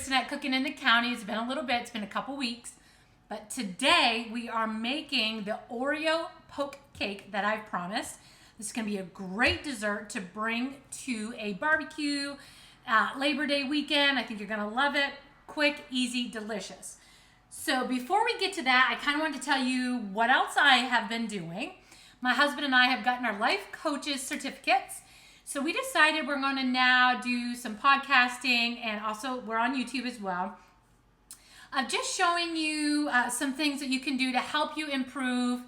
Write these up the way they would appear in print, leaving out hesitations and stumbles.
Kristen at Cooking in the County. It's been a little bit, it's been a couple weeks. But today we are making the Oreo poke cake that I've promised. This is going to be a great dessert to bring to a barbecue, Labor Day weekend. I think you're going to love it. Quick, easy, delicious. So before we get to that, I kind of wanted to tell you what else I have been doing. My husband and I have gotten our life coaches certificates. So we decided we're going to now do some podcasting, and also we're on YouTube as well. I'm just showing you some things that you can do to help you improve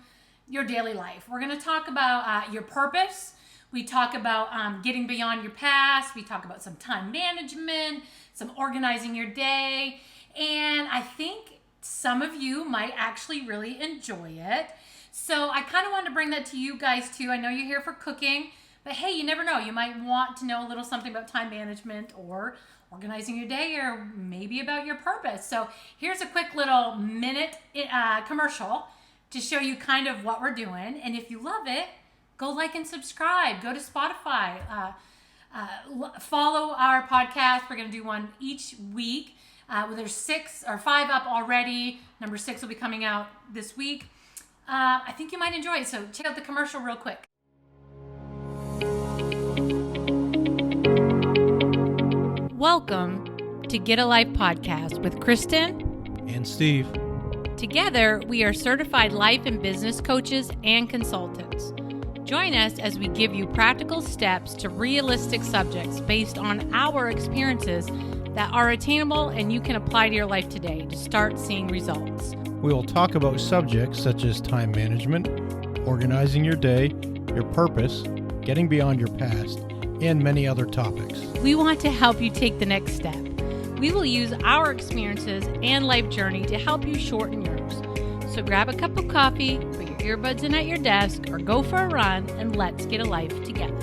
your daily life. We're going to talk about your purpose. We talk about getting beyond your past. We talk about some time management, some organizing your day. And I think some of you might actually really enjoy it. So I kind of wanted to bring that to you guys too. I know you're here for cooking, but hey, you never know. You might want to know a little something about time management or organizing your day, or maybe about your purpose. So here's a quick little minute commercial to show you kind of what we're doing. And if you love it, go like and subscribe. Go to Spotify. Follow our podcast. We're going to do one each week. There's 6 or 5 up already. Number 6 will be coming out this week. I think you might enjoy it. So check out the commercial real quick. Welcome to Get a Life Podcast with Kristen and Steve. Together, we are certified life and business coaches and consultants. Join us as we give you practical steps to realistic subjects based on our experiences that are attainable and you can apply to your life today to start seeing results. We will talk about subjects such as time management, organizing your day, your purpose, getting beyond your past, and many other topics. We want to help you take the next step. We will use our experiences and life journey to help you shorten yours. So grab a cup of coffee, put your earbuds in at your desk, or go for a run, and let's get a life together.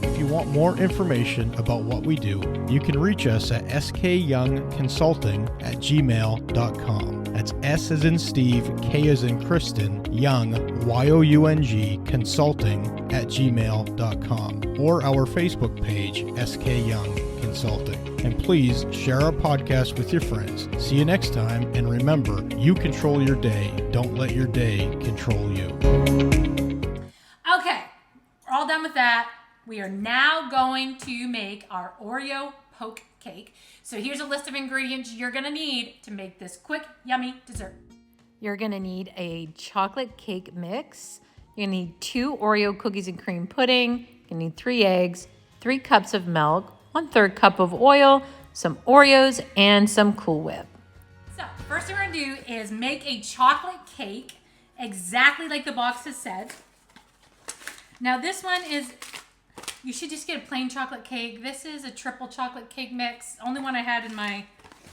If you want more information about what we do, you can reach us at skyoungconsulting@gmail.com. That's S as in Steve, K as in Kristen, Young, Y-O-U-N-G, consulting@gmail.com, or our Facebook page, SK Young Consulting. And please share our podcast with your friends. See you next time, and remember, you control your day. Don't let your day control you. Okay, we're all done with that. We are now going to make our Oreo poke cake. So here's a list of ingredients you're going to need to make this quick, yummy dessert. You're going to need a chocolate cake mix. You're going to need 2 Oreo cookies and cream pudding. You're going to need 3 eggs, 3 cups of milk, 1/3 cup of oil, some Oreos, and some Cool Whip. So first thing we're going to do is make a chocolate cake exactly like the box has said. Now this one is, you should just get a plain chocolate cake. This is a triple chocolate cake mix. Only one I had in my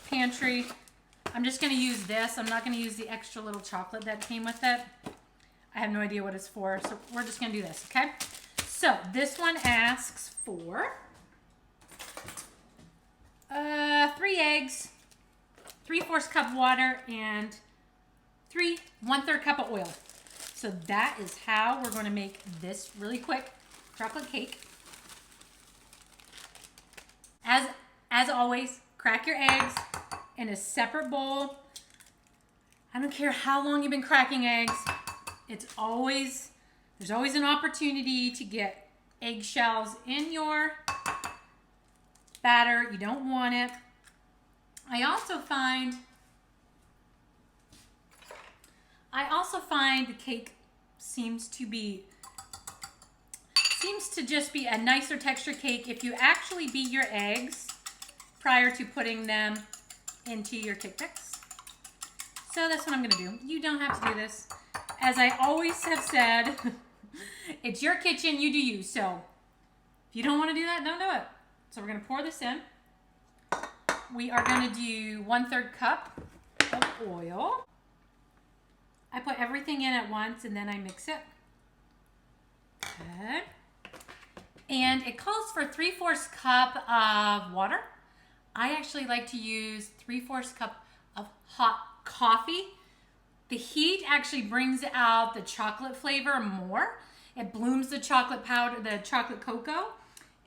pantry. I'm just going to use this. I'm not going to use the extra little chocolate that came with it. I have no idea what it's for, so we're just going to do this, okay? So this one asks for 3 eggs, 3/4 cup water, and 1/3 cup of oil. So that is how we're going to make this really quick chocolate cake. As always, crack your eggs in a separate bowl. I don't care how long you've been cracking eggs. There's always an opportunity to get eggshells in your batter. You don't want it. I also find the cake seems to just be a nicer texture cake if you actually beat your eggs prior to putting them into your cake mix. So that's what I'm going to do. You don't have to do this. As I always have said, it's your kitchen, you do you. So if you don't want to do that, don't do it. So we're going to pour this in. We are going to do 1/3 cup of oil. I put everything in at once and then I mix it. Okay. And it calls for 3/4 cup of water. I actually like to use 3/4 cup of hot coffee. The heat actually brings out the chocolate flavor more. It blooms the chocolate powder, the chocolate cocoa,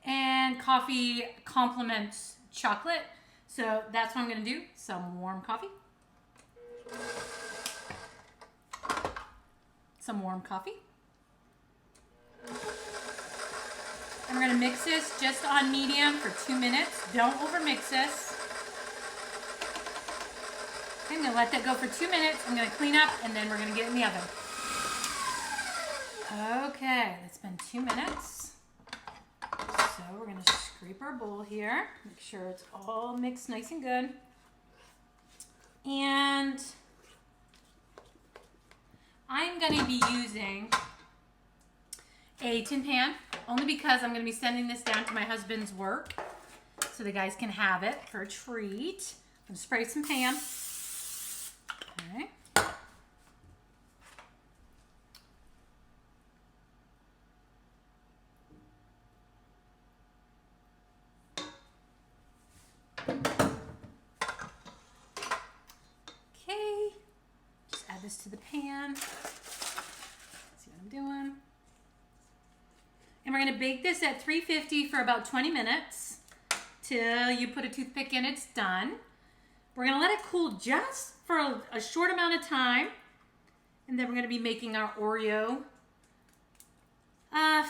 And coffee complements chocolate. So that's what I'm going to do. Some warm coffee. Some warm coffee. And we're going to mix this just on medium for 2 minutes. Don't overmix this. Okay, I'm going to let that go for 2 minutes. I'm going to clean up and then we're going to get it in the oven. Okay, it's been 2 minutes. So we're going to scrape our bowl here. Make sure it's all mixed nice and good. And I'm going to be using a tin pan, only because I'm going to be sending this down to my husband's work so the guys can have it for a treat. I'm going to spray some pan. Okay. Okay. Just add this to the pan. See what I'm doing. And we're going to bake this at 350 for about 20 minutes till you put a toothpick in, it's done. We're going to let it cool just for a short amount of time. And then we're going to be making our Oreo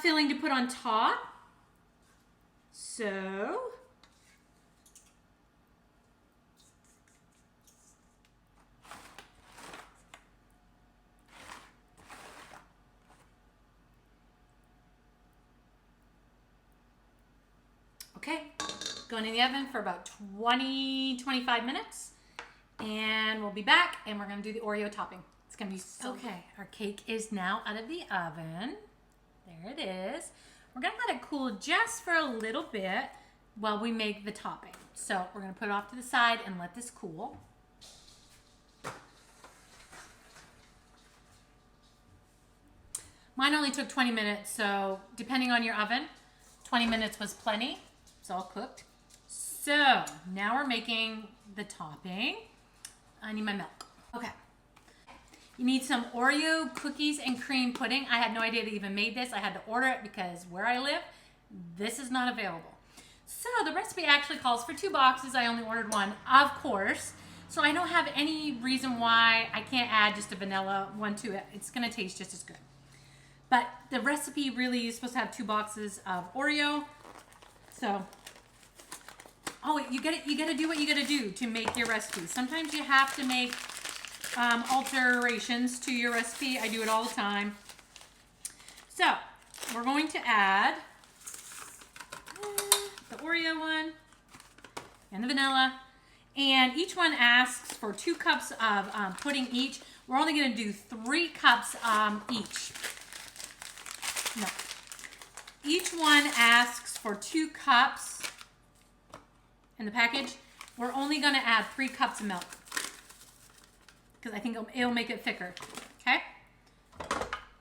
filling to put on top. So, okay, going in the oven for about 20-25 minutes. And we'll be back and we're going to do the Oreo topping. It's going to be so okay. Our cake is now out of the oven. There it is. We're going to let it cool just for a little bit while we make the topping. So we're going to put it off to the side and let this cool. Mine only took 20 minutes, so depending on your oven, 20 minutes was plenty. It's all cooked. So now we're making the topping. I need my milk. Okay. You need some Oreo cookies and cream pudding. I had no idea they even made this. I had to order it because where I live, this is not available. So the recipe actually calls for 2 boxes. I only ordered 1, of course. So I don't have any reason why I can't add just a vanilla one to it. It's going to taste just as good. But the recipe really is supposed to have 2 boxes of Oreo. So, oh, you gotta do what you gotta do to make your recipe. Sometimes you have to make alterations to your recipe. I do it all the time. So, we're going to add the Oreo one and the vanilla. And each one asks for 2 cups of pudding each. We're only gonna do 3 cups each. No. Each one asks for 2 cups in the package. We're only going to add 3 cups of milk because I think it'll make it thicker. Okay?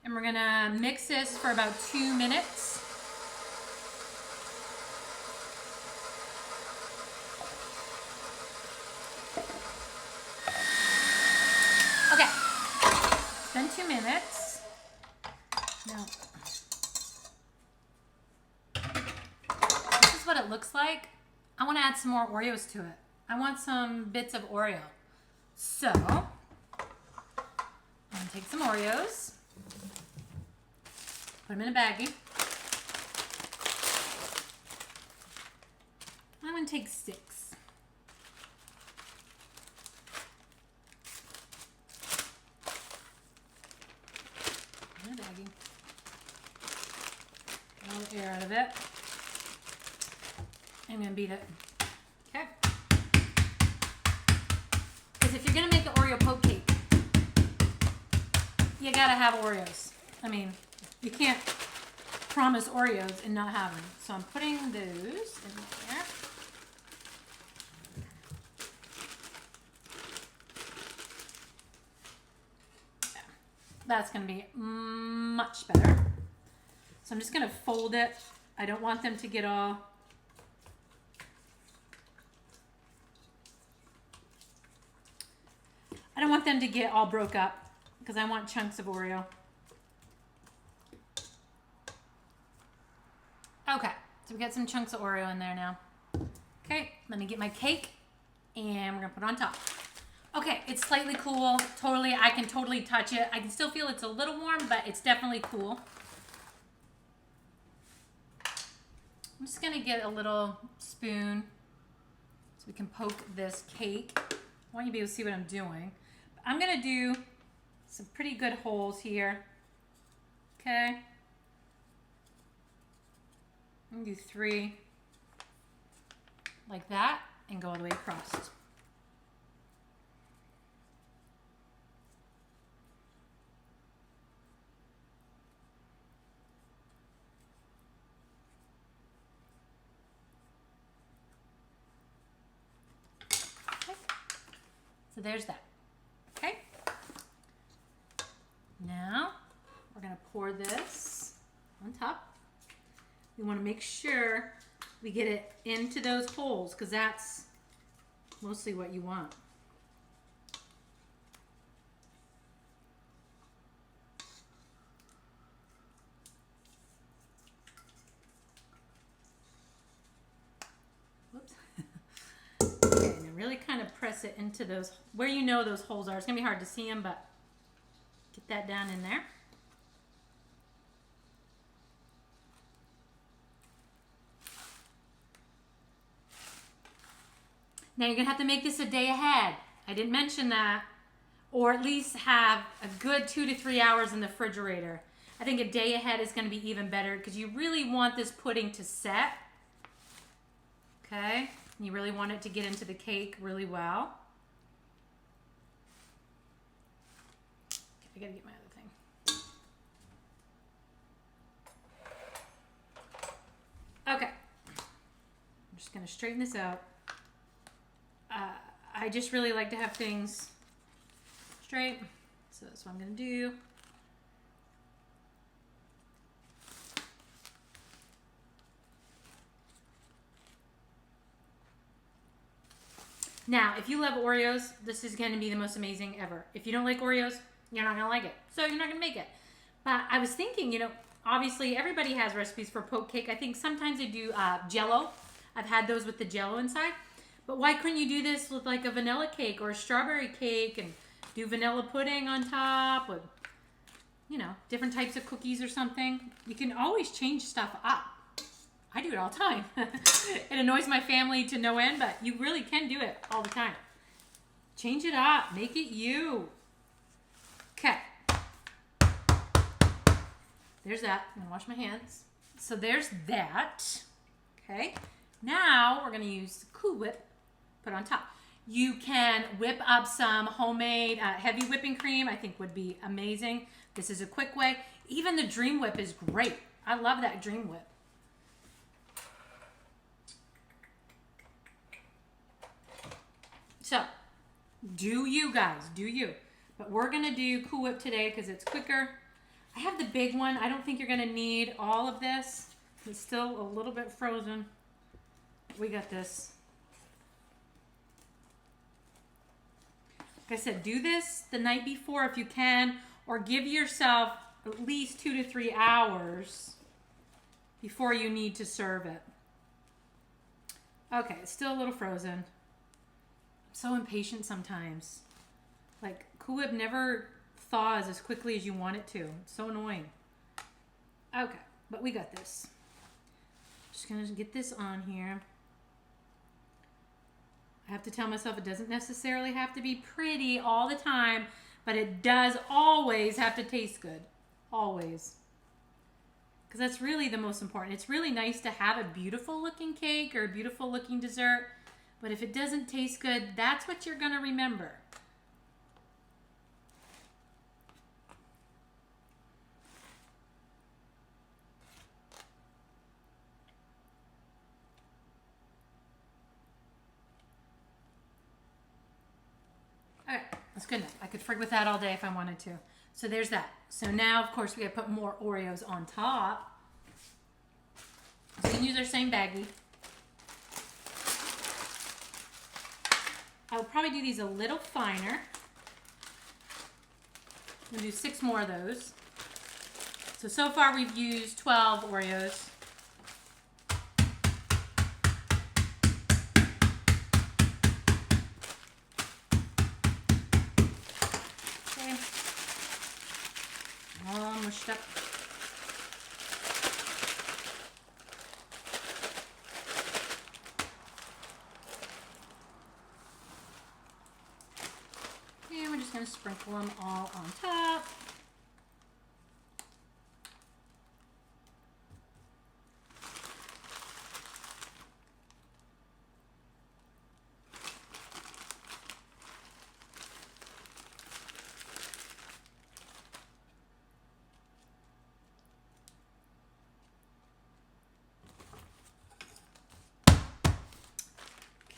And we're going to mix this for about 2 minutes. Okay. It's been 2 minutes. Now, this is what it looks like. I want to add some more Oreos to it. I want some bits of Oreo. So, I'm going to take some Oreos, put them in a baggie. I'm going to take 6. In a baggie. Get all the air out of it. I'm going to beat it. Okay. Because if you're going to make an Oreo poke cake, you got to have Oreos. I mean, you can't promise Oreos and not have them. So I'm putting those in there. That's going to be much better. So I'm just going to fold it. I don't want them to get all... I don't want them to get all broke up because I want chunks of Oreo. Okay, so So we got some chunks of Oreo in there now. Okay, let me get my cake and we're gonna put it on top. Okay, it's slightly cool. Totally, I can totally touch it. I can still feel it's a little warm, but it's definitely cool. I'm just gonna get a little spoon so we can poke this cake. I want you to be able to see what I'm doing. I'm gonna do some pretty good holes here. Okay. I'm gonna do 3 like that and go all the way across. So there's that. Okay. Now we're gonna pour this on top. We want to make sure we get it into those holes because that's mostly what you want. Whoops. Okay, and really kind of press it into those, where you know those holes are. It's going to be hard to see them, but get that down in there. Now you're going to have to make this a day ahead. I didn't mention that. Or at least have a good 2 to 3 hours in the refrigerator. I think a day ahead is going to be even better because you really want this pudding to set. Okay? You really want it to get into the cake really well. I gotta get my other thing. Okay. I'm just going to straighten this out. I just really like to have things straight, so that's what I'm going to do. Now, if you love Oreos, this is going to be the most amazing ever. If you don't like Oreos, you're not going to like it, so you're not going to make it. But I was thinking, you know, obviously everybody has recipes for poke cake. I think sometimes they do Jell-O. I've had those with the Jell-O inside. But why couldn't you do this with like a vanilla cake or a strawberry cake and do vanilla pudding on top with, you know, different types of cookies or something? You can always change stuff up. I do it all the time. It annoys my family to no end, but you really can do it all the time. Change it up. Make it you. Okay. There's that. I'm going to wash my hands. So there's that. Okay. Now we're going to use Cool Whip. Put on top. You can whip up some homemade heavy whipping cream. I think would be amazing. This is a quick way. Even the Dream Whip is great. I love that Dream Whip. So, do you guys, do you. But we're going to do Cool Whip today because it's quicker. I have the big one. I don't think you're going to need all of this. It's still a little bit frozen. We got this. Like I said, do this the night before if you can, or give yourself at least 2 to 3 hours before you need to serve it. Okay, it's still a little frozen. I'm so impatient sometimes. Like, Cool Whip never thaws as quickly as you want it to. It's so annoying. Okay, but we got this. Just gonna get this on here. I have to tell myself it doesn't necessarily have to be pretty all the time, but it does always have to taste good. Always. Because that's really the most important. It's really nice to have a beautiful looking cake or a beautiful looking dessert, but if it doesn't taste good, that's what you're going to remember. Alright, that's good enough. I could frig with that all day if I wanted to. So there's that. So now, of course, we gotta put more Oreos on top. So we can use our same baggie. I will probably do these a little finer. I'm gonna do 6 more of those. So far we've used 12 Oreos. smushed up. And we're just going to sprinkle them all on top.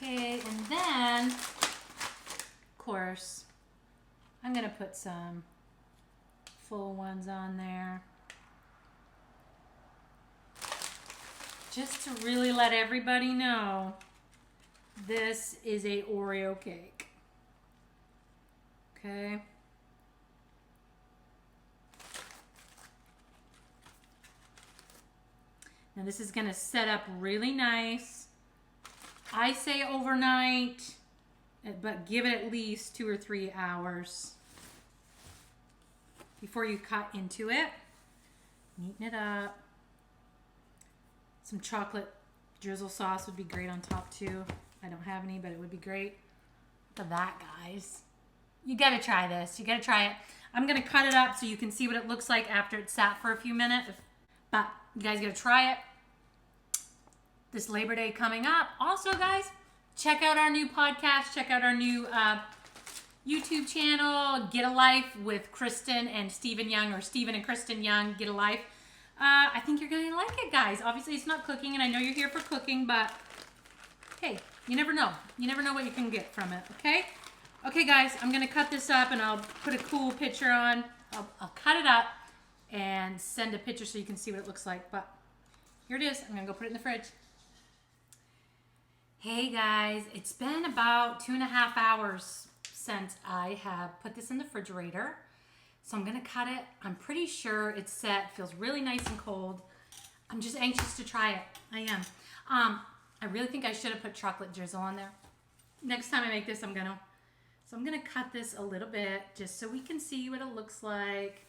Okay, and then, of course, I'm going to put some full ones on there. Just to really let everybody know, this is a Oreo cake. Okay. Now this is going to set up really nice. I say overnight, but give it at least 2 or 3 hours before you cut into it. Neaten it up. Some chocolate drizzle sauce would be great on top too. I don't have any, but it would be great. Look at that, guys. You gotta try this. You gotta try it. I'm gonna cut it up so you can see what it looks like after it's sat for a few minutes. But you guys gotta try it. This Labor Day coming up. Also, guys, check out our new podcast. Check out our new YouTube channel, Get a Life with Kristen and Stephen Young, or Stephen and Kristen Young, Get a Life. I think you're going to like it, guys. Obviously, it's not cooking, and I know you're here for cooking, but hey, you never know. You never know what you can get from it, okay? Okay, guys, I'm going to cut this up, and I'll put a cool picture on. I'll cut it up and send a picture so you can see what it looks like. But here it is. I'm going to go put it in the fridge. Hey guys, it's been about 2.5 hours since I have put this in the refrigerator. So I'm gonna cut it. I'm pretty sure it's set, feels really nice and cold. I'm just anxious to try it. I am. I really think I should have put chocolate drizzle on there. Next time I make this, I'm gonna cut this a little bit just so we can see what it looks like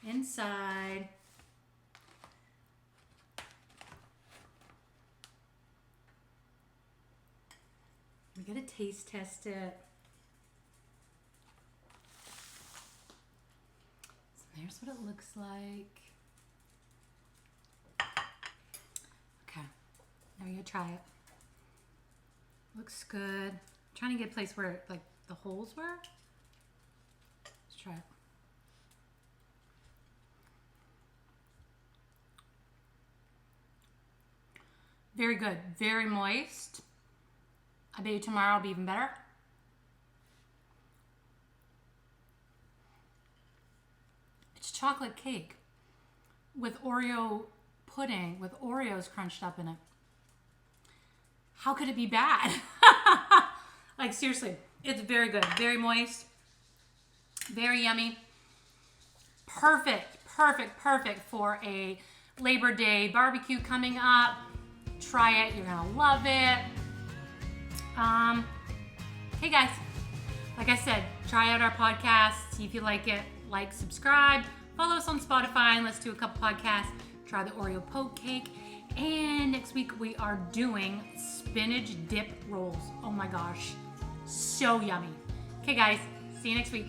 inside. We gotta taste test it. So there's what it looks like. Okay, now we gotta try it. Looks good. I'm trying to get a place where like the holes were. Let's try it. Very good, very moist. I bet you tomorrow will be even better. It's chocolate cake with Oreo pudding, with Oreos crunched up in it. How could it be bad? Like seriously, it's very good, very moist, very yummy. Perfect, perfect, perfect for a Labor Day barbecue coming up. Try it, you're gonna love it. Hey guys, like I said, try out our podcast, see if you like it, like, subscribe, follow us on Spotify, and let's do a couple podcasts. Try the Oreo poke cake, and next week we are doing spinach dip rolls. Oh my gosh, so yummy. Okay guys, see you next week.